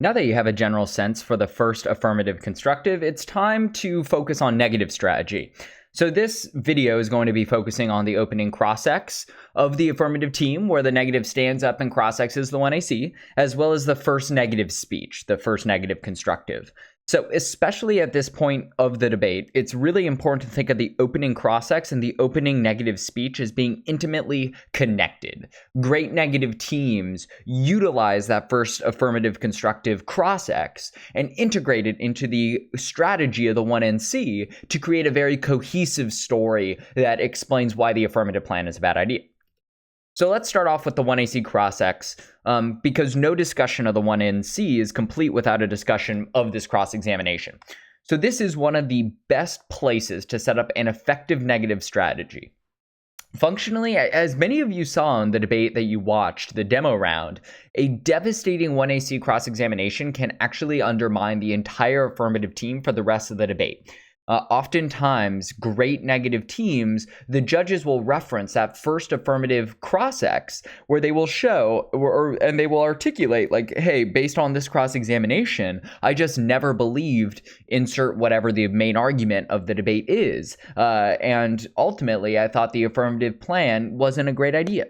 Now that you have a general sense for the first affirmative constructive, it's time to focus on negative strategy. So this video is going to be focusing on the opening cross-X of the affirmative team, where the negative stands up and cross-X's the 1AC, as well as the first negative speech, the first negative constructive. So especially at this point of the debate, it's really important to think of the opening cross-X and the opening negative speech as being intimately connected. Great negative teams utilize that first affirmative constructive cross-X and integrate it into the strategy of the 1NC to create a very cohesive story that explains why the affirmative plan is a bad idea. So let's start off with the 1AC cross-X, because no discussion of the 1NC is complete without a discussion of this cross-examination. So this is one of the best places to set up an effective negative strategy. Functionally, as many of you saw in the debate that you watched, the demo round, a devastating 1AC cross-examination can actually undermine the entire affirmative team for the rest of the debate. Oftentimes, great negative teams, the judges will reference that first affirmative cross-X where they will show and they will articulate like, hey, based on this cross-examination, I just never believed insert whatever the main argument of the debate is. And ultimately, I thought the affirmative plan wasn't a great idea.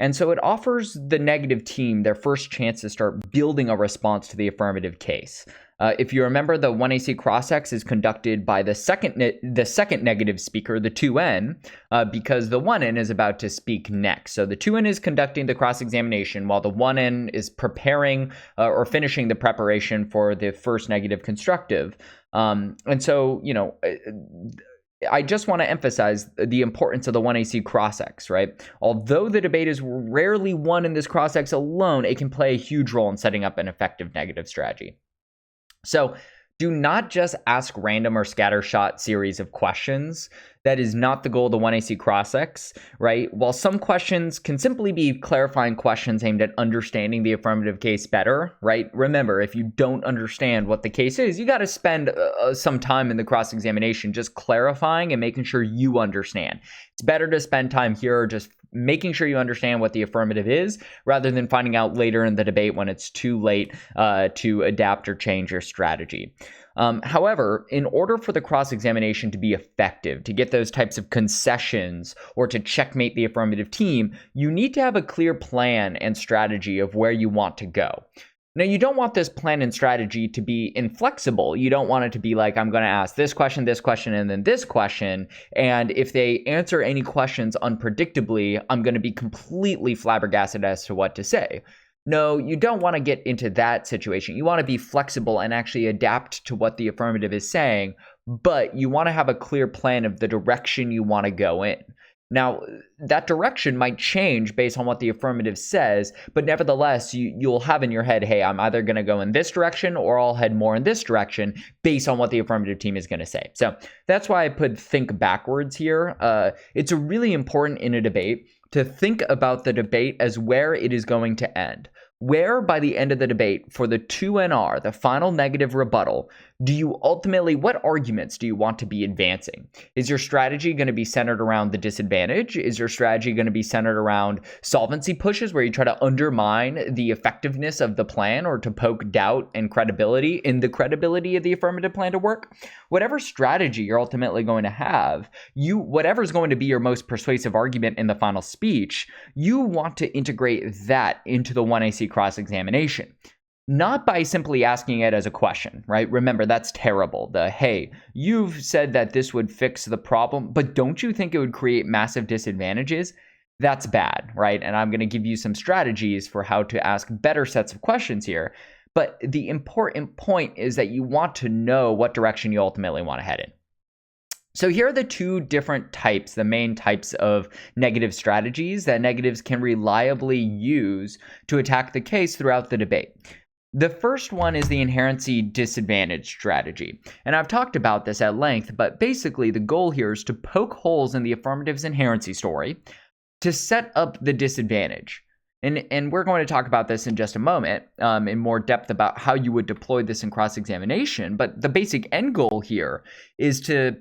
And so it offers the negative team their first chance to start building a response to the affirmative case. If you remember, the 1AC cross-X is conducted by the second negative speaker, the 2N, because the 1N is about to speak next. So the 2N is conducting the cross-examination while the 1N is preparing or finishing the preparation for the first negative constructive. And so, I just want to emphasize the importance of the 1AC cross-X, right? Although the debate is rarely won in this cross-X alone, it can play a huge role in setting up an effective negative strategy. So do not just ask random or scattershot series of questions. That is not the goal of the 1AC cross-X, right? While some questions can simply be clarifying questions aimed at understanding the affirmative case better, right? Remember, if you don't understand what the case is, you got to spend some time in the cross-examination just clarifying and making sure you understand. It's better to spend time here just making sure you understand what the affirmative is rather than finding out later in the debate when it's too late to adapt or change your strategy. However, in order for the cross-examination to be effective, to get those types of concessions or to checkmate the affirmative team, you need to have a clear plan and strategy of where you want to go. Now, you don't want this plan and strategy to be inflexible. You don't want it to be like, I'm going to ask this question, and then this question. And if they answer any questions unpredictably, I'm going to be completely flabbergasted as to what to say. No, you don't want to get into that situation. You want to be flexible and actually adapt to what the affirmative is saying, but you want to have a clear plan of the direction you want to go in. Now, that direction might change based on what the affirmative says, but nevertheless, you'll have in your head, hey, I'm either going to go in this direction or I'll head more in this direction based on what the affirmative team is going to say. So that's why I put think backwards here. It's really important in a debate to think about the debate as where it is going to end. Where by the end of the debate for the 2NR, the final negative rebuttal, what arguments do you want to be advancing? Is your strategy going to be centered around the disadvantage? Is your strategy going to be centered around solvency pushes where you try to undermine the effectiveness of the plan or to poke doubt and credibility in the credibility of the affirmative plan to work? Whatever strategy you're ultimately going to have, whatever's going to be your most persuasive argument in the final speech, you want to integrate that into the 1AC cross-examination. Not by simply asking it as a question, right? Remember, that's terrible. Hey, you've said that this would fix the problem, but don't you think it would create massive disadvantages? That's bad, right? And I'm going to give you some strategies for how to ask better sets of questions here. But the important point is that you want to know what direction you ultimately want to head in. So here are the two different types, the main types of negative strategies that negatives can reliably use to attack the case throughout the debate. The first one is the inherency disadvantage strategy. And I've talked about this at length, but basically the goal here is to poke holes in the affirmative's inherency story to set up the disadvantage. And we're going to talk about this in just a moment in more depth about how you would deploy this in cross-examination. But the basic end goal here is to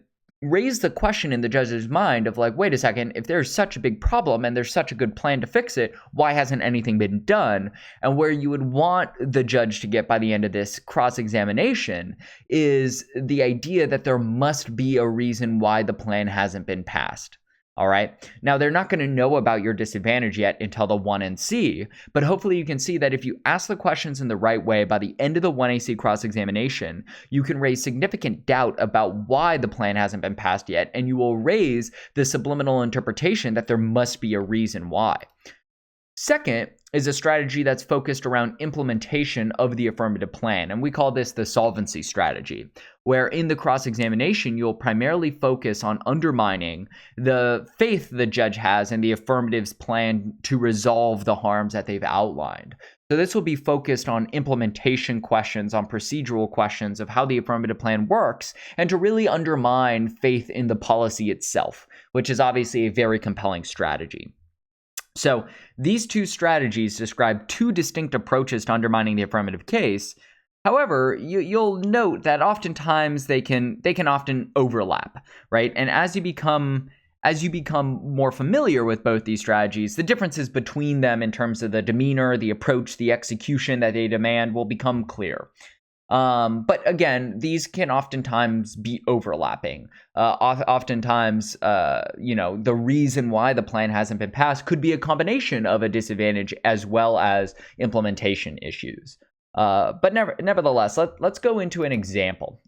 raise the question in the judge's mind of like, wait a second, if there's such a big problem and there's such a good plan to fix it, why hasn't anything been done? And where you would want the judge to get by the end of this cross-examination is the idea that there must be a reason why the plan hasn't been passed. All right. Now, they're not going to know about your disadvantage yet until the 1NC, but hopefully you can see that if you ask the questions in the right way, by the end of the 1AC cross-examination, you can raise significant doubt about why the plan hasn't been passed yet, and you will raise the subliminal interpretation that there must be a reason why. Second is a strategy that's focused around implementation of the affirmative plan, and we call this the solvency strategy, where in the cross-examination, you'll primarily focus on undermining the faith the judge has in the affirmative's plan to resolve the harms that they've outlined. So this will be focused on implementation questions, on procedural questions of how the affirmative plan works, and to really undermine faith in the policy itself, which is obviously a very compelling strategy. So these two strategies describe two distinct approaches to undermining the affirmative case. However, you'll note that oftentimes they can often overlap, right? And as you become more familiar with both these strategies, the differences between them in terms of the demeanor, the approach, the execution that they demand will become clear. But again, these can oftentimes be overlapping. Oftentimes, the reason why the plan hasn't been passed could be a combination of a disadvantage as well as implementation issues. But nevertheless, let's go into an example.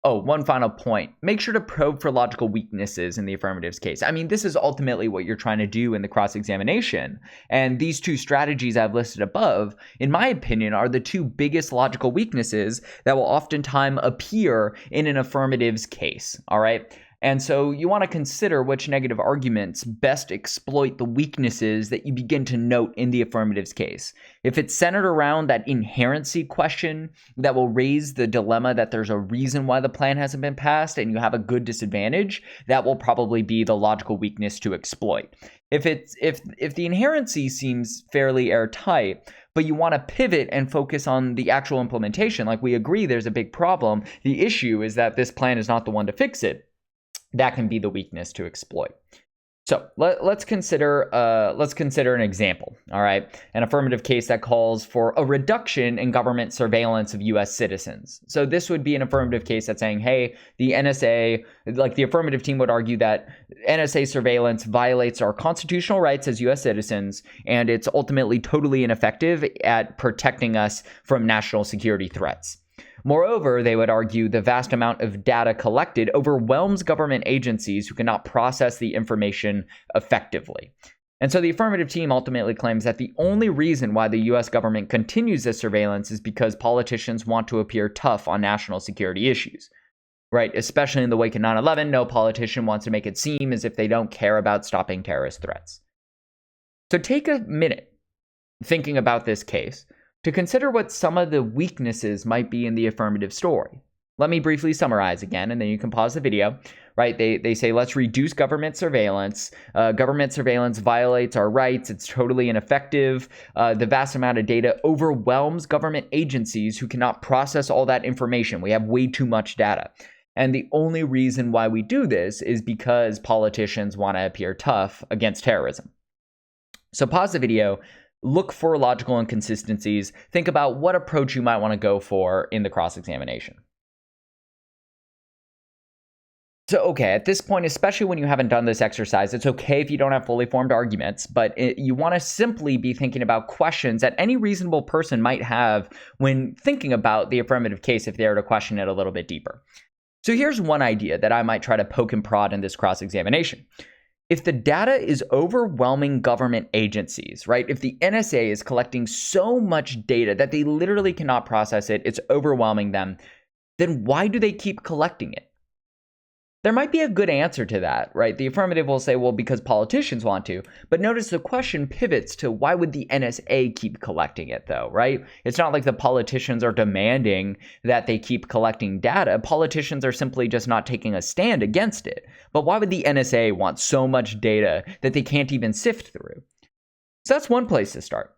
One final point. Make sure to probe for logical weaknesses in the affirmative's case. I mean, this is ultimately what you're trying to do in the cross-examination. And these two strategies I've listed above, in my opinion, are the two biggest logical weaknesses that will oftentimes appear in an affirmative's case. All right. And so you want to consider which negative arguments best exploit the weaknesses that you begin to note in the affirmative's case. If it's centered around that inherency question that will raise the dilemma that there's a reason why the plan hasn't been passed and you have a good disadvantage, that will probably be the logical weakness to exploit. If the inherency seems fairly airtight, but you want to pivot and focus on the actual implementation, like we agree there's a big problem, the issue is that this plan is not the one to fix it, that can be the weakness to exploit. So let's consider an example. All right, an affirmative case that calls for a reduction in government surveillance of U.S. citizens. So this would be an affirmative case that's saying, hey, the NSA, like the affirmative team would argue that NSA surveillance violates our constitutional rights as U.S. citizens, and it's ultimately totally ineffective at protecting us from national security threats. Moreover, they would argue the vast amount of data collected overwhelms government agencies who cannot process the information effectively. And so the affirmative team ultimately claims that the only reason why the U.S. government continues this surveillance is because politicians want to appear tough on national security issues. Right? Especially in the wake of 9/11, no politician wants to make it seem as if they don't care about stopping terrorist threats. So take a minute thinking about this case to consider what some of the weaknesses might be in the affirmative story. Let me briefly summarize again, and then you can pause the video. Right? They say, let's reduce government surveillance. Government surveillance violates our rights. It's totally ineffective. The vast amount of data overwhelms government agencies who cannot process all that information. We have way too much data. And the only reason why we do this is because politicians want to appear tough against terrorism. So pause the video. Look for logical inconsistencies. Think about what approach you might want to go for in the cross-examination. So, okay, at this point, especially when you haven't done this exercise, it's okay if you don't have fully formed arguments, but you want to simply be thinking about questions that any reasonable person might have when thinking about the affirmative case if they were to question it a little bit deeper. So here's one idea that I might try to poke and prod in this cross-examination. If the data is overwhelming government agencies, right? If the NSA is collecting so much data that they literally cannot process it, it's overwhelming them, then why do they keep collecting it? There might be a good answer to that, right? The affirmative will say, well, because politicians want to. But notice the question pivots to why would the NSA keep collecting it, though, right? It's not like the politicians are demanding that they keep collecting data. Politicians are simply just not taking a stand against it. But why would the NSA want so much data that they can't even sift through? So that's one place to start.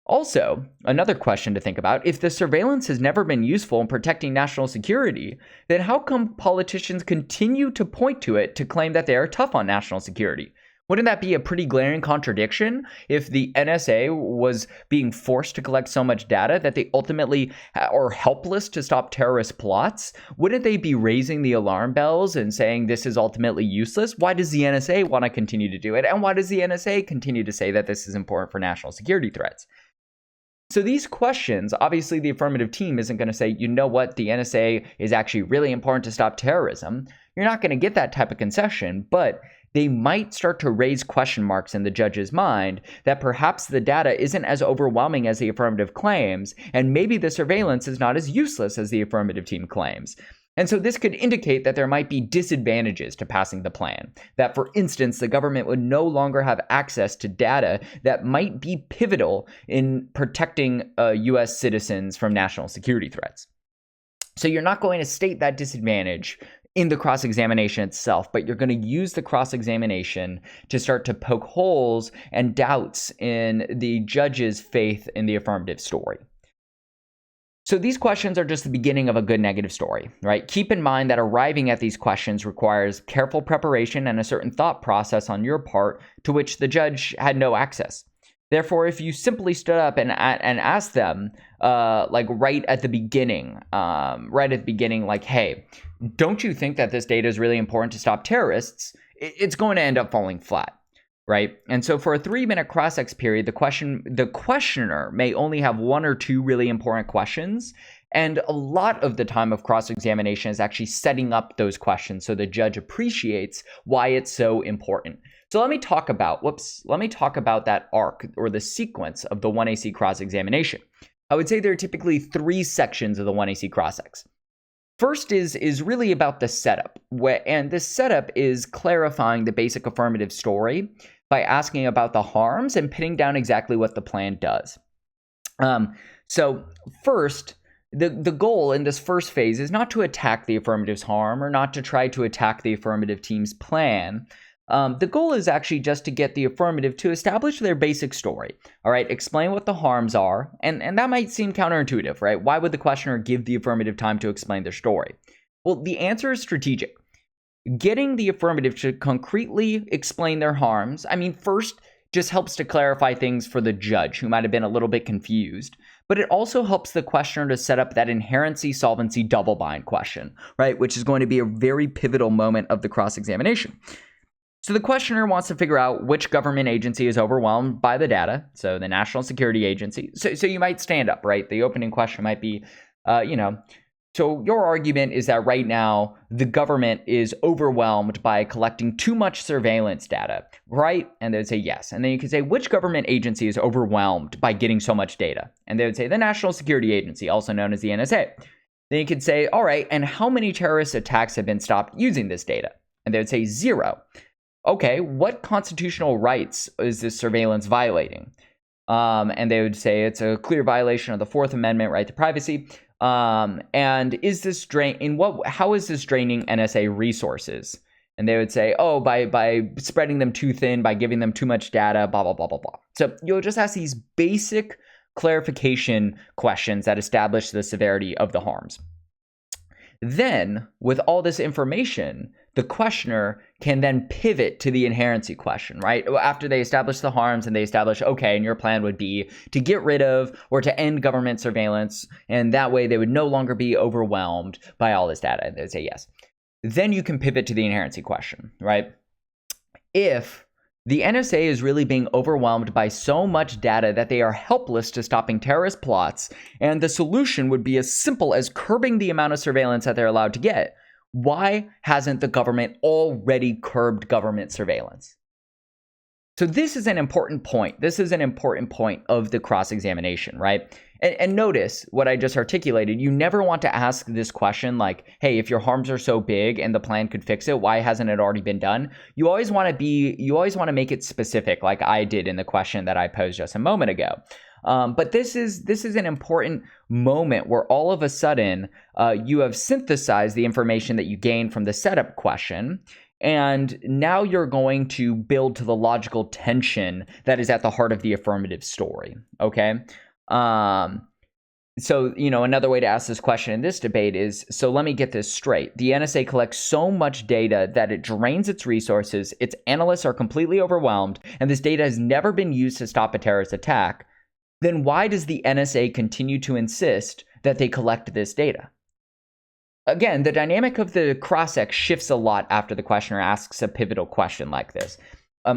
Also, another question to think about, if the surveillance has never been useful in protecting national security, then how come politicians continue to point to it to claim that they are tough on national security? Wouldn't that be a pretty glaring contradiction if the NSA was being forced to collect so much data that they ultimately are helpless to stop terrorist plots? Wouldn't they be raising the alarm bells and saying this is ultimately useless? Why does the NSA want to continue to do it? And why does the NSA continue to say that this is important for national security threats? So these questions, obviously the affirmative team isn't going to say, you know what, the NSA is actually really important to stop terrorism. You're not going to get that type of concession, but they might start to raise question marks in the judge's mind that perhaps the data isn't as overwhelming as the affirmative claims, and maybe the surveillance is not as useless as the affirmative team claims. And so this could indicate that there might be disadvantages to passing the plan. That, for instance, the government would no longer have access to data that might be pivotal in protecting U.S. citizens from national security threats. So you're not going to state that disadvantage in the cross-examination itself, but you're going to use the cross-examination to start to poke holes and doubts in the judge's faith in the affirmative story. So these questions are just the beginning of a good negative story, right? Keep in mind that arriving at these questions requires careful preparation and a certain thought process on your part to which the judge had no access. Therefore, if you simply stood up and asked them, right at the beginning, like, hey, don't you think that this data is really important to stop terrorists? It's going to end up falling flat. Right? And so for a 3-minute cross-ex period, the questioner may only have 1 or 2 really important questions. And a lot of the time of cross-examination is actually setting up those questions so the judge appreciates why it's so important. So let me talk about that arc or the sequence of the 1AC cross-examination. I would say there are typically 3 sections of the 1AC cross-ex. First is really about the setup, and this setup is clarifying the basic affirmative story by asking about the harms and pinning down exactly what the plan does. So first, the goal in this first phase is not to attack the affirmative's harm or not to try to attack the affirmative team's plan. The goal is actually just to get the affirmative to establish their basic story, all right, explain what the harms are, and that might seem counterintuitive, right? Why would the questioner give the affirmative time to explain their story? Well, the answer is strategic. Getting the affirmative to concretely explain their harms, first just helps to clarify things for the judge who might have been a little bit confused, but it also helps the questioner to set up that inherency solvency double bind question, right, which is going to be a very pivotal moment of the cross-examination. So the questioner wants to figure out which government agency is overwhelmed by the data, so the National Security Agency. So you might stand up, right? The opening question might be, so your argument is that right now the government is overwhelmed by collecting too much surveillance data, right? And they would say yes. And then you could say, which government agency is overwhelmed by getting so much data? And they would say the National Security Agency, also known as the NSA. Then you could say, all right, and how many terrorist attacks have been stopped using this data? And they would say 0. Okay, what constitutional rights is this surveillance violating? And they would say it's a clear violation of the 4th Amendment right to privacy. And is this how is this draining NSA resources? And they would say, oh, by spreading them too thin, by giving them too much data, blah, blah, blah, blah, blah. So you'll just ask these basic clarification questions that establish the severity of the harms. Then, with all this information, the questioner can then pivot to the inherency question, right? After they establish the harms and they establish, okay, and your plan would be to get rid of or to end government surveillance, and that way they would no longer be overwhelmed by all this data. And they'd say yes. Then you can pivot to the inherency question, right? If the NSA is really being overwhelmed by so much data that they are helpless to stopping terrorist plots, and the solution would be as simple as curbing the amount of surveillance that they're allowed to get, why hasn't the government already curbed government surveillance? So this is an important point. This is an important point of the cross-examination, right? And notice what I just articulated. You never want to ask this question like, hey, if your harms are so big and the plan could fix it, why hasn't it already been done? You always want to make it specific, like I did in the question that I posed just a moment ago. But this is an important moment where all of a sudden you have synthesized the information that you gained from the setup question, And now you're going to build to the logical tension that is at the heart of the affirmative story, okay? So, another way to ask this question in this debate is, so let me get this straight. The NSA collects so much data that it drains its resources, its analysts are completely overwhelmed, and this data has never been used to stop a terrorist attack. Then why does the NSA continue to insist that they collect this data? Again, the dynamic of the cross-sex shifts a lot after the questioner asks a pivotal question like this.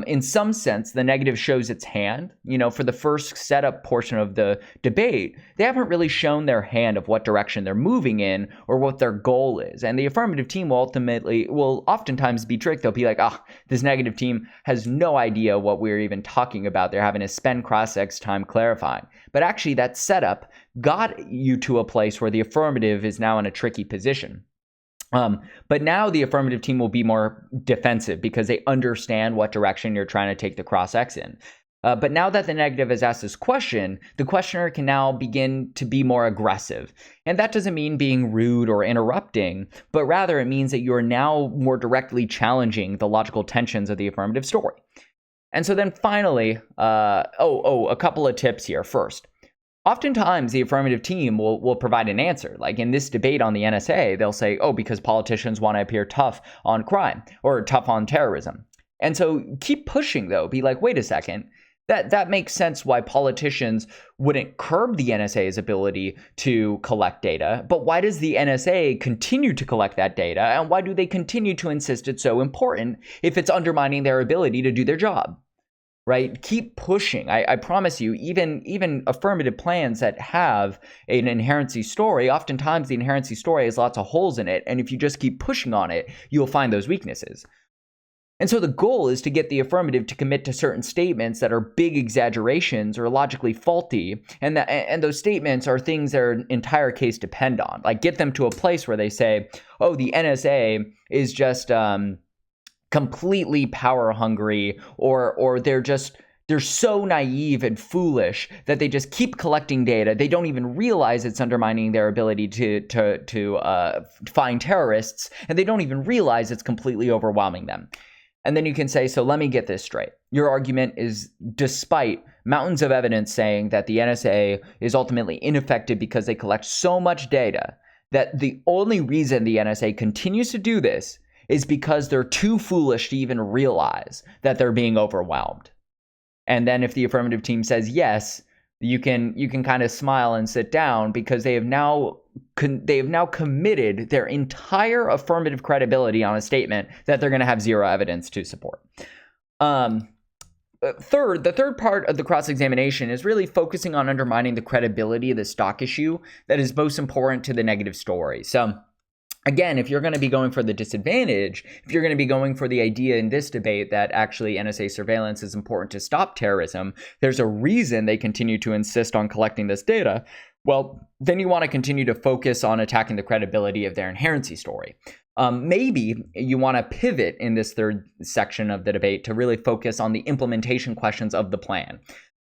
In some sense, the negative shows its hand. For the first setup portion of the debate, they haven't really shown their hand of what direction they're moving in or what their goal is. And the affirmative team will oftentimes be tricked. They'll be like, this negative team has no idea what we're even talking about. They're having to spend cross-sex time clarifying. But actually, that setup got you to a place where the affirmative is now in a tricky position. But now the affirmative team will be more defensive because they understand what direction you're trying to take the cross-X in. But now that the negative has asked this question, the questioner can now begin to be more aggressive. And that doesn't mean being rude or interrupting, but rather it means that you're now more directly challenging the logical tensions of the affirmative story. And so then finally, a couple of tips here. First, oftentimes, the affirmative team will provide an answer. Like in this debate on the NSA, they'll say, because politicians want to appear tough on crime or tough on terrorism. And so keep pushing, though. Be like, wait a second. That makes sense why politicians wouldn't curb the NSA's ability to collect data. But why does the NSA continue to collect that data? And why do they continue to insist it's so important if it's undermining their ability to do their job? Right? Keep pushing. I promise you, even affirmative plans that have an inherency story, oftentimes the inherency story has lots of holes in it. And if you just keep pushing on it, you'll find those weaknesses. And so the goal is to get the affirmative to commit to certain statements that are big exaggerations or logically faulty. And those statements are things their entire case depend on. Like get them to a place where they say, the NSA is just completely power hungry, or they're so naive and foolish that they just keep collecting data. They don't even realize it's undermining their ability to find terrorists, and they don't even realize it's completely overwhelming them. And then you can say, so let me get this straight. Your argument is, despite mountains of evidence saying that the NSA is ultimately ineffective because they collect so much data, that the only reason the NSA continues to do this is because they're too foolish to even realize that they're being overwhelmed. And then if the affirmative team says yes, you can kind of smile and sit down because they have now committed their entire affirmative credibility on a statement that they're going to have zero evidence to support. The third part of the cross-examination is really focusing on undermining the credibility of the stock issue that is most important to the negative story. So again, if you're going to be going for the disadvantage, if you're going to be going for the idea in this debate that actually NSA surveillance is important to stop terrorism, there's a reason they continue to insist on collecting this data, well, then you want to continue to focus on attacking the credibility of their inherency story. Maybe you want to pivot in this third section of the debate to really focus on the implementation questions of the plan.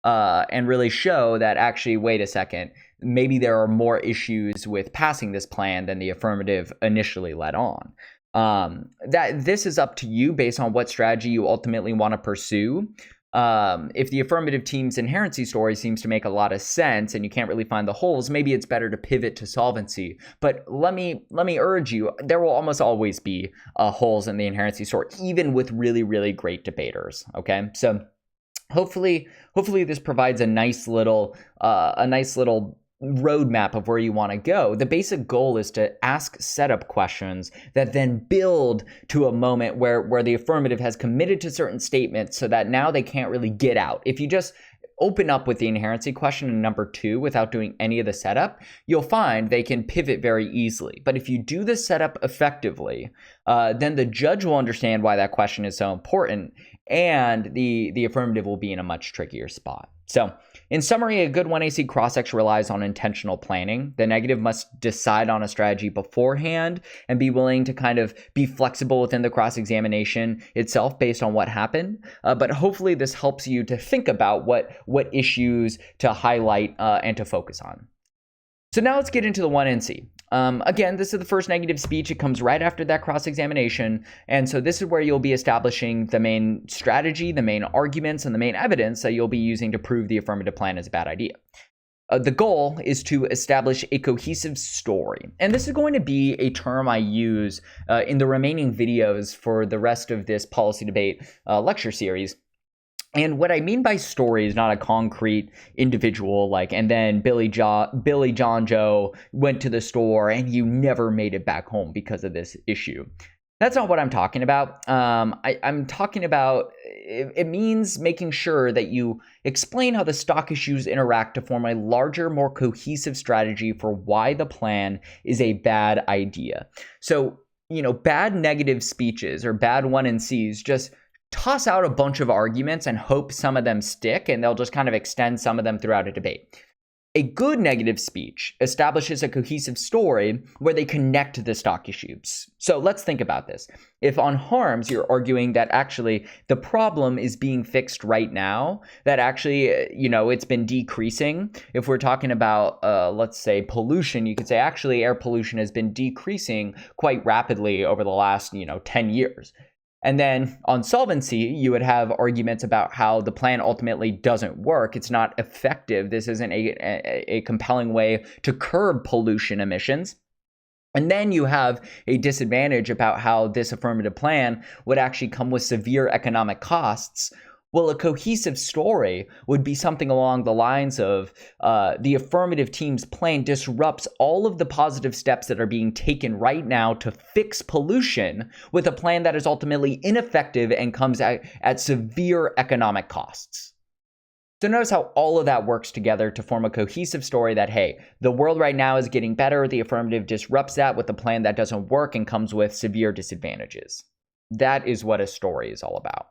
And really show that actually, wait a second, maybe there are more issues with passing this plan than the affirmative initially led on. That this is up to you based on what strategy you ultimately want to pursue. If the affirmative team's inherency story seems to make a lot of sense and you can't really find the holes, maybe it's better to pivot to solvency. But let me urge you, there will almost always be holes in the inherency story, even with really, really great debaters. Okay, so hopefully this provides a nice little roadmap of where you want to go. The basic goal is to ask setup questions that then build to a moment where the affirmative has committed to certain statements so that now they can't really get out. If you just open up with the inherency question in number 2 without doing any of the setup, you'll find they can pivot very easily. But if you do the setup effectively, then the judge will understand why that question is so important, and the affirmative will be in a much trickier spot. So in summary, a good 1AC cross-section relies on intentional planning. The negative must decide on a strategy beforehand and be willing to kind of be flexible within the cross-examination itself based on what happened. But hopefully this helps you to think about what issues to highlight and to focus on. So now let's get into the 1NC. Again, this is the first negative speech. It comes right after that cross-examination. And so this is where you'll be establishing the main strategy, the main arguments, and the main evidence that you'll be using to prove the affirmative plan is a bad idea. The goal is to establish a cohesive story. And this is going to be a term I use in the remaining videos for the rest of this policy debate lecture series. And what I mean by story is not a concrete individual, like, and then Billy John Joe went to the store and you never made it back home because of this issue. That's not what I'm talking about. I'm talking about, it means making sure that you explain how the stock issues interact to form a larger, more cohesive strategy for why the plan is a bad idea. So, bad negative speeches or bad 1NCs just toss out a bunch of arguments and hope some of them stick, and they'll just kind of extend some of them throughout a debate. A good negative speech establishes a cohesive story where they connect the stock issues. So let's think about this. If on harms, you're arguing that actually the problem is being fixed right now, that actually, it's been decreasing. If we're talking about, let's say, pollution, you could say actually air pollution has been decreasing quite rapidly over the last, 10 years. And then on solvency, you would have arguments about how the plan ultimately doesn't work. It's not effective. This isn't a compelling way to curb pollution emissions. And then you have a disadvantage about how this affirmative plan would actually come with severe economic costs. Well, a cohesive story would be something along the lines of the affirmative team's plan disrupts all of the positive steps that are being taken right now to fix pollution with a plan that is ultimately ineffective and comes at severe economic costs. So notice how all of that works together to form a cohesive story that, hey, the world right now is getting better. The affirmative disrupts that with a plan that doesn't work and comes with severe disadvantages. That is what a story is all about.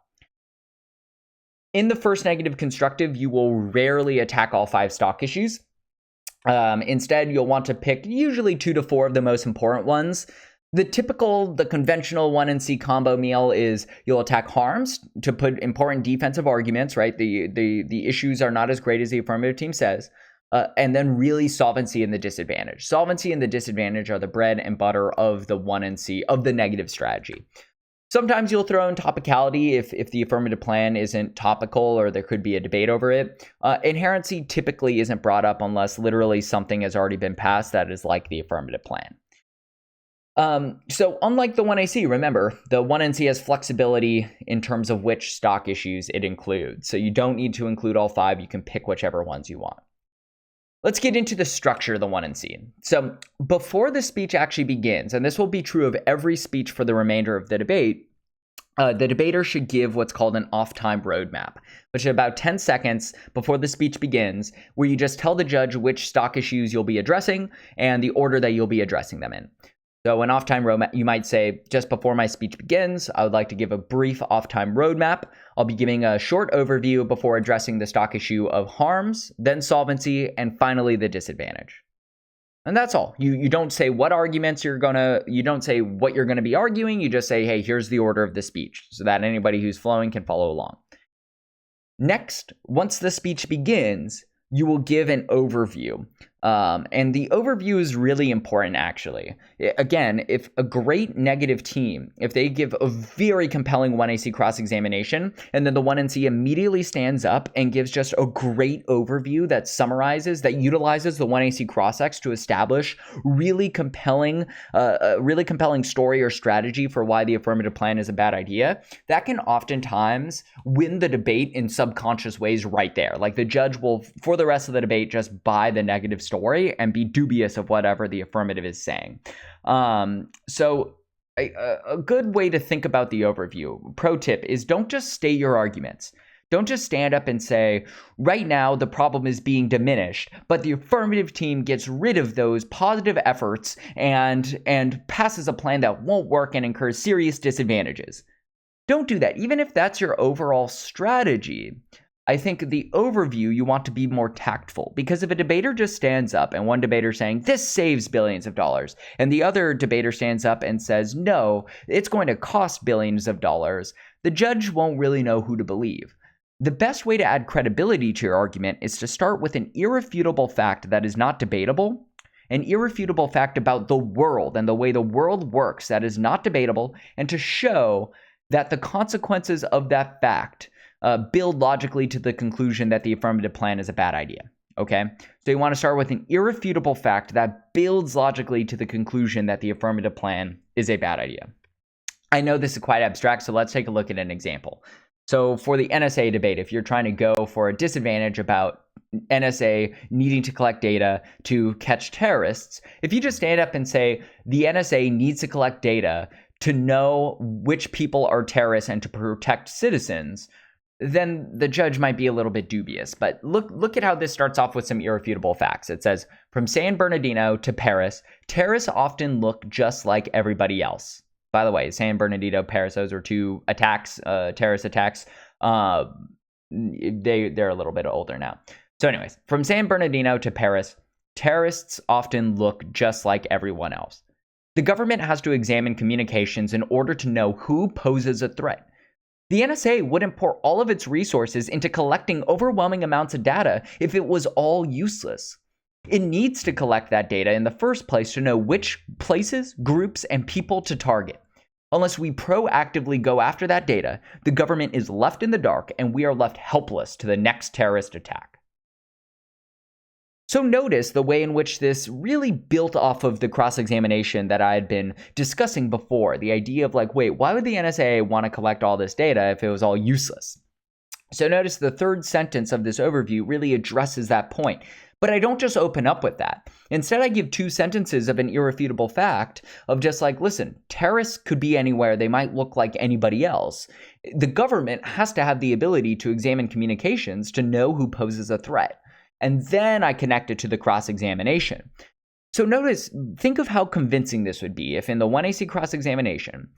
In the first negative constructive, you will rarely attack all 5 stock issues. Instead, you'll want to pick usually 2 to 4 of the most important ones. The conventional 1NC combo meal is you'll attack harms to put important defensive arguments, right? The issues are not as great as the affirmative team says. And then really solvency and the disadvantage. Solvency and the disadvantage are the bread and butter of the 1NC, of the negative strategy. Sometimes you'll throw in topicality if the affirmative plan isn't topical or there could be a debate over it. Inherency typically isn't brought up unless literally something has already been passed that is like the affirmative plan. So unlike the 1AC, remember, the 1NC has flexibility in terms of which stock issues it includes. So you don't need to include all 5. You can pick whichever ones you want. Let's get into the structure of the 1NC. So before the speech actually begins, and this will be true of every speech for the remainder of the debate, the debater should give what's called an off-time roadmap, which is about 10 seconds before the speech begins, where you just tell the judge which stock issues you'll be addressing and the order that you'll be addressing them in. So an off-time roadmap, you might say, just before my speech begins, I would like to give a brief off-time roadmap. I'll be giving a short overview before addressing the stock issue of harms, then solvency, and finally the disadvantage. And that's all. You don't say what arguments you don't say what you're gonna be arguing, you just say, hey, here's the order of the speech, so that anybody who's flowing can follow along. Next, once the speech begins, you will give an overview. And the overview is really important, actually. Again, if a great negative team, if they give a very compelling 1AC cross-examination, and then the 1NC immediately stands up and gives just a great overview that summarizes, that utilizes the 1AC cross-ex to establish really compelling story or strategy for why the affirmative plan is a bad idea, that can oftentimes win the debate in subconscious ways right there. Like the judge will, for the rest of the debate, just buy the negative story and be dubious of whatever the affirmative is saying. So a good way to think about the overview, pro tip, is don't just state your arguments. Don't just stand up and say, right now the problem is being diminished, but the affirmative team gets rid of those positive efforts and passes a plan that won't work and incurs serious disadvantages. Don't do that. Even if that's your overall strategy, I think the overview, you want to be more tactful, because if a debater just stands up and one debater saying this saves billions of dollars and the other debater stands up and says no, it's going to cost billions of dollars, the judge won't really know who to believe. The best way to add credibility to your argument is to start with an irrefutable fact that is not debatable an irrefutable fact about the world and the way the world works that is not debatable, and to show that the consequences of that fact build logically to the conclusion that the affirmative plan is a bad idea. Okay, so you want to start with an irrefutable fact that builds logically to the conclusion that the affirmative plan is a bad idea. I know this is quite abstract, so let's take a look at an example. So for the NSA debate, if you're trying to go for a disadvantage about NSA needing to collect data to catch terrorists, if you just stand up and say the NSA needs to collect data to know which people are terrorists and to protect citizens, then the judge might be a little bit dubious. But look at how this starts off with some irrefutable facts. It says, from San Bernardino to Paris, terrorists often look just like everybody else. By the way, San Bernardino, Paris, those are two attacks, terrorist attacks. They're a little bit older now. So anyways, from San Bernardino to Paris, terrorists often look just like everyone else. The government has to examine communications in order to know who poses a threat. The NSA wouldn't pour all of its resources into collecting overwhelming amounts of data if it was all useless. It needs to collect that data in the first place to know which places, groups, and people to target. Unless we proactively go after that data, the government is left in the dark and we are left helpless to the next terrorist attack. So notice the way in which this really built off of the cross-examination that I had been discussing before. The idea of like, wait, why would the NSA want to collect all this data if it was all useless? So notice the third sentence of this overview really addresses that point. But I don't just open up with that. Instead, I give two sentences of an irrefutable fact of just like, listen, terrorists could be anywhere. They might look like anybody else. The government has to have the ability to examine communications to know who poses a threat. And then I connect it to the cross-examination. So notice, think of how convincing this would be if in the 1AC cross-examination,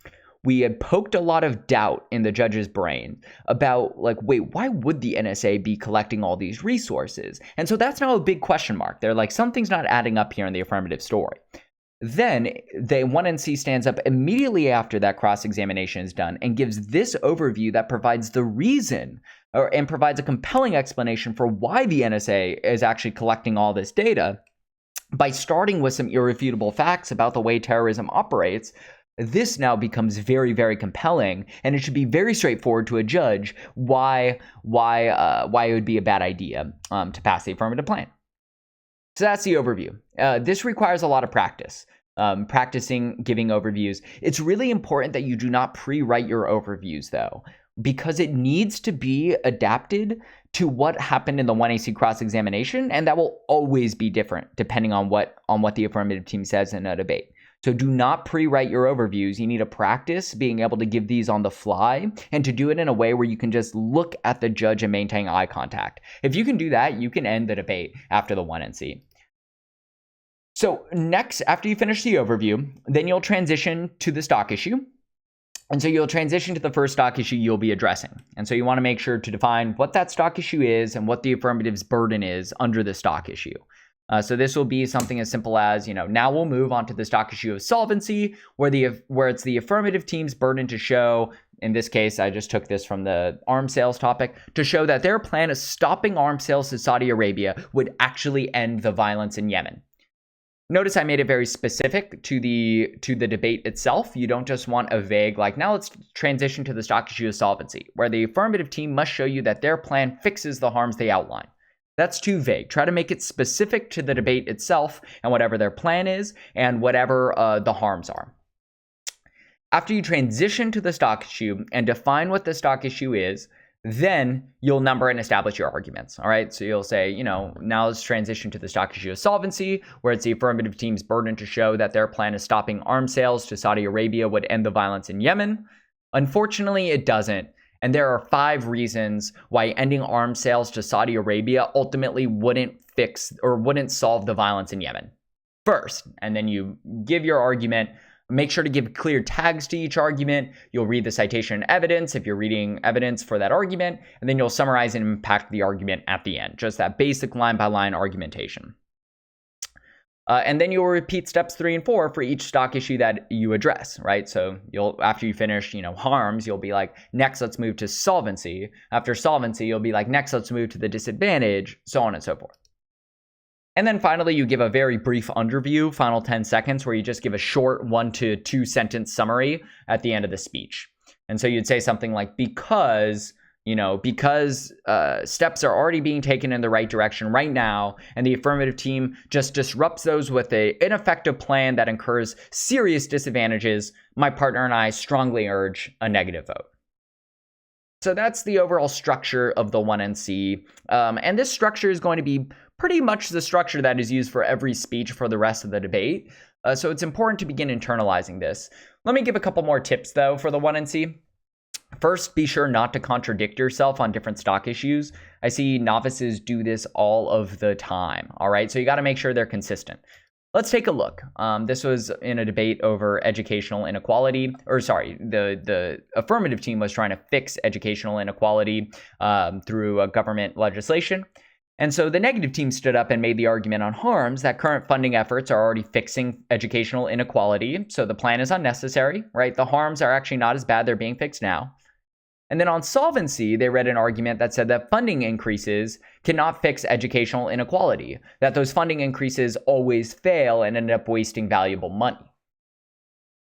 we had poked a lot of doubt in the judge's brain about like, wait, why would the NSA be collecting all these resources? And so that's now a big question mark. They're like, something's not adding up here in the affirmative story. Then the 1NC stands up immediately after that cross-examination is done and gives this overview that provides the reason and provides a compelling explanation for why the NSA is actually collecting all this data by starting with some irrefutable facts about the way terrorism operates. This now becomes very, very compelling, and it should be very straightforward to a judge why it would be a bad idea to pass the affirmative plan. So that's the overview. This requires a lot of practice. Practicing giving overviews. It's really important that you do not pre-write your overviews though, because it needs to be adapted to what happened in the 1AC cross-examination, and that will always be different depending on what the affirmative team says in a debate. So do not pre-write your overviews. You need to practice being able to give these on the fly and to do it in a way where you can just look at the judge and maintain eye contact. If you can do that, you can end the debate after the 1NC. So next, after you finish the overview, then you'll transition to the stock issue. And so you'll transition to the first stock issue you'll be addressing. And so you want to make sure to define what that stock issue is and what the affirmative's burden is under the stock issue. So this will be something as simple as, now we'll move on to the stock issue of solvency, where it's the affirmative team's burden to show, in this case, I just took this from the arms sales topic, to show that their plan of stopping arms sales to Saudi Arabia would actually end the violence in Yemen. Notice I made it very specific to the debate itself. You don't just want a vague, like, now let's transition to the stock issue of solvency, where the affirmative team must show you that their plan fixes the harms they outline. That's too vague. Try to make it specific to the debate itself and whatever their plan is and whatever the harms are. After you transition to the stock issue and define what the stock issue is, then you'll number and establish your arguments, all right? So you'll say, now let's transition to the stock issue of solvency, where it's the affirmative team's burden to show that their plan of stopping arms sales to Saudi Arabia would end the violence in Yemen. Unfortunately, it doesn't. And there are 5 reasons why ending arms sales to Saudi Arabia ultimately wouldn't fix or wouldn't solve the violence in Yemen. First, and then you give your argument. Make sure to give clear tags to each argument. You'll read the citation and evidence if you're reading evidence for that argument, and then you'll summarize and unpack the argument at the end. Just that basic line-by-line argumentation. And then you'll repeat steps 3 and 4 for each stock issue that you address, right? So after you finish, harms, you'll be like, next, let's move to solvency. After solvency, you'll be like, next, let's move to the disadvantage, so on and so forth. And then finally, you give a very brief underview, final 10 seconds, where you just give a short 1 to 2 sentence summary at the end of the speech. And so you'd say something like, because steps are already being taken in the right direction right now, and the affirmative team just disrupts those with an ineffective plan that incurs serious disadvantages, my partner and I strongly urge a negative vote. So that's the overall structure of the 1NC. And this structure is going to be pretty much the structure that is used for every speech for the rest of the debate. So it's important to begin internalizing this. Let me give a couple more tips, though, for the 1NC. First, be sure not to contradict yourself on different stock issues. I see novices do this all of the time, all right? So you got to make sure they're consistent. Let's take a look. This was in a debate over educational inequality, the affirmative team was trying to fix educational inequality through a government legislation. And so the negative team stood up and made the argument on harms that current funding efforts are already fixing educational inequality. So the plan is unnecessary, right? The harms are actually not as bad. They're being fixed now. And then on solvency, they read an argument that said that funding increases cannot fix educational inequality, that those funding increases always fail and end up wasting valuable money.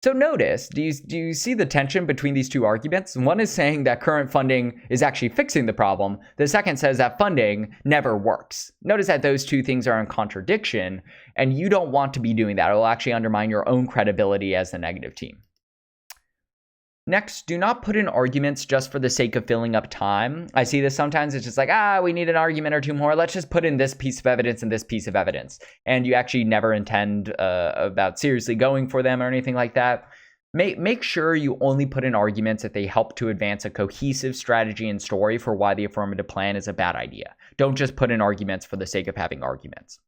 So notice, do you see the tension between these two arguments? One is saying that current funding is actually fixing the problem. The second says that funding never works. Notice that those two things are in contradiction, and you don't want to be doing that. It will actually undermine your own credibility as the negative team. Next, do not put in arguments just for the sake of filling up time. I see this sometimes. It's just like, we need an argument or two more. Let's just put in this piece of evidence and this piece of evidence. And you actually never intend about seriously going for them or anything like that. Make sure you only put in arguments if they help to advance a cohesive strategy and story for why the affirmative plan is a bad idea. Don't just put in arguments for the sake of having arguments.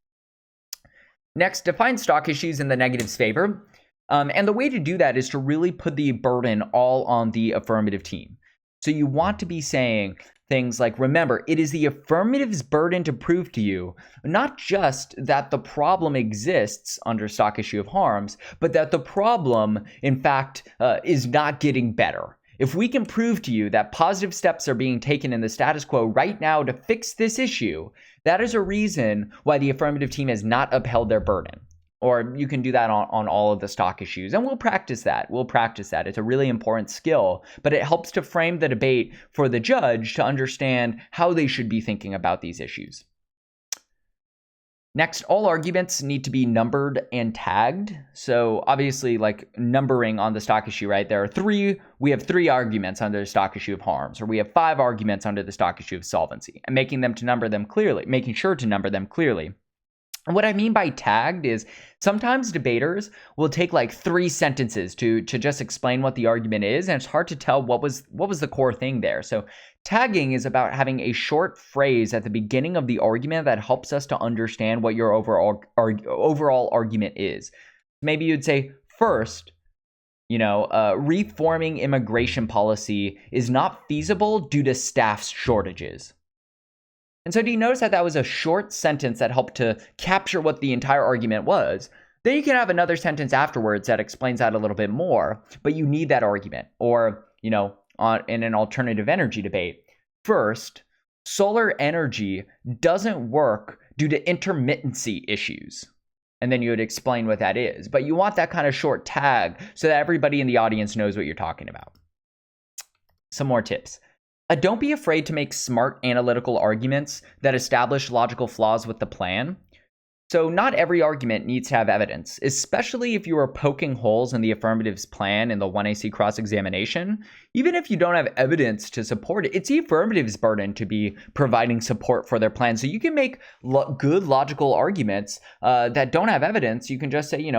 Next, define stock issues in the negative's favor. And the way to do that is to really put the burden all on the affirmative team. So you want to be saying things like, remember, it is the affirmative's burden to prove to you, not just that the problem exists under stock issue of harms, but that the problem, in fact, is not getting better. If we can prove to you that positive steps are being taken in the status quo right now to fix this issue, that is a reason why the affirmative team has not upheld their burden. Or you can do that on all of the stock issues. And we'll practice that. It's a really important skill, but it helps to frame the debate for the judge to understand how they should be thinking about these issues. Next, all arguments need to be numbered and tagged. So obviously, like numbering on the stock issue, right? We have 3 arguments under the stock issue of harms, or we have 5 arguments under the stock issue of solvency, and making sure to number them clearly. And what I mean by tagged is sometimes debaters will take like 3 sentences to just explain what the argument is, and it's hard to tell what was the core thing there. So tagging is about having a short phrase at the beginning of the argument that helps us to understand what your overall argument is. Maybe you'd say, first, reforming immigration policy is not feasible due to staff shortages. And so do you notice that that was a short sentence that helped to capture what the entire argument was? Then you can have another sentence afterwards that explains that a little bit more, but you need that argument. Or, in an alternative energy debate, first, solar energy doesn't work due to intermittency issues. And then you would explain what that is. But you want that kind of short tag so that everybody in the audience knows what you're talking about. Some more tips. Don't be afraid to make smart analytical arguments that establish logical flaws with the plan. So not every argument needs to have evidence, especially if you are poking holes in the affirmative's plan in the 1AC cross-examination. Even if you don't have evidence to support it, it's the affirmative's burden to be providing support for their plan. So you can make good logical arguments that don't have evidence. You can just say,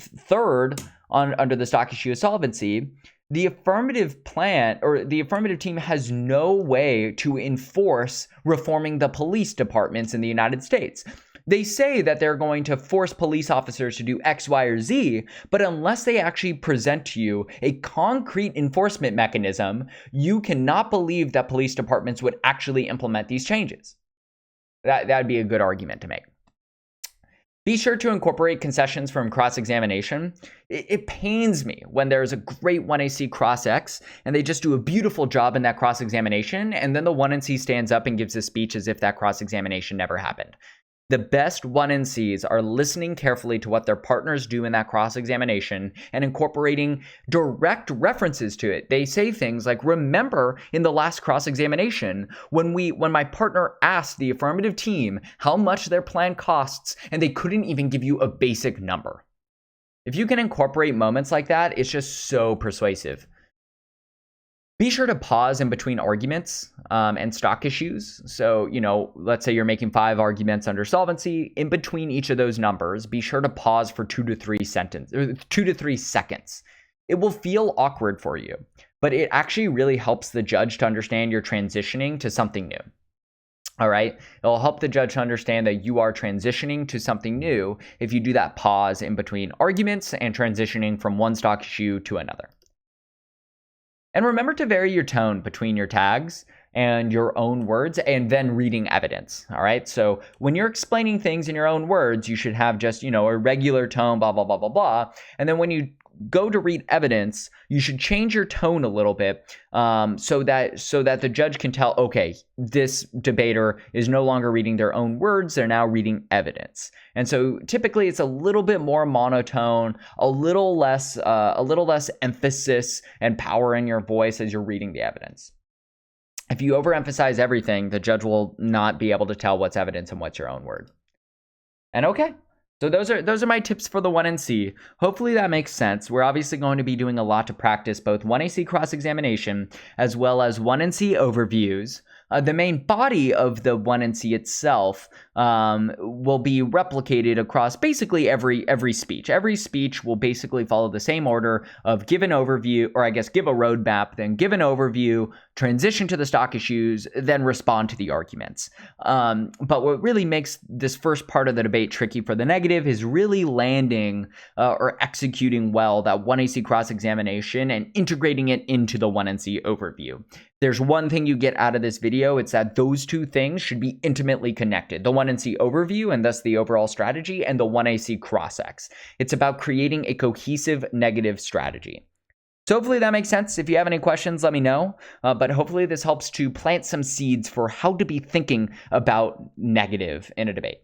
third, under the stock issue of solvency, the affirmative plan or the affirmative team has no way to enforce reforming the police departments in the United States. They say that they're going to force police officers to do X, Y, or Z, but unless they actually present to you a concrete enforcement mechanism, you cannot believe that police departments would actually implement these changes. That'd be a good argument to make. Be sure to incorporate concessions from cross-examination. It pains me when there's a great 1AC cross-X and they just do a beautiful job in that cross-examination, and then the 1NC stands up and gives a speech as if that cross-examination never happened. The best 1NCs are listening carefully to what their partners do in that cross-examination and incorporating direct references to it. They say things like, remember in the last cross-examination when my partner asked the affirmative team how much their plan costs and they couldn't even give you a basic number. If you can incorporate moments like that, it's just so persuasive. Be sure to pause in between arguments and stock issues. So, let's say you're making 5 arguments under solvency. In between each of those numbers, be sure to pause for 2 to 3 seconds. It will feel awkward for you, but it actually really helps the judge to understand you're transitioning to something new. All right. It'll help the judge to understand that you are transitioning to something new if you do that pause in between arguments and transitioning from one stock issue to another. And remember to vary your tone between your tags and your own words and then reading evidence. All right. So when you're explaining things in your own words, you should have just, a regular tone, blah, blah, blah, blah, blah. And then when you go to read evidence, you should change your tone a little bit so that the judge can tell, okay, this debater is no longer reading their own words, they're now reading evidence. And so typically it's a little bit more monotone, a little less emphasis and power in your voice as you're reading the evidence. If you overemphasize everything, the judge will not be able to tell what's evidence and what's your own word. And okay. So those are my tips for the 1NC. Hopefully that makes sense. We're obviously going to be doing a lot to practice both 1AC cross-examination as well as 1NC overviews. The main body of the 1NC itself will be replicated across basically every speech. Every speech will basically follow the same order of give an overview, or I guess give a roadmap, then give an overview, transition to the stock issues, then respond to the arguments. But what really makes this first part of the debate tricky for the negative is really landing or executing well that 1AC cross-examination and integrating it into the 1NC overview. There's one thing you get out of this video, it's that those two things should be intimately connected. The 1NC overview, and thus the overall strategy, and the 1AC cross-ex. It's about creating a cohesive negative strategy. So hopefully that makes sense. If you have any questions, let me know. But hopefully this helps to plant some seeds for how to be thinking about negative in a debate.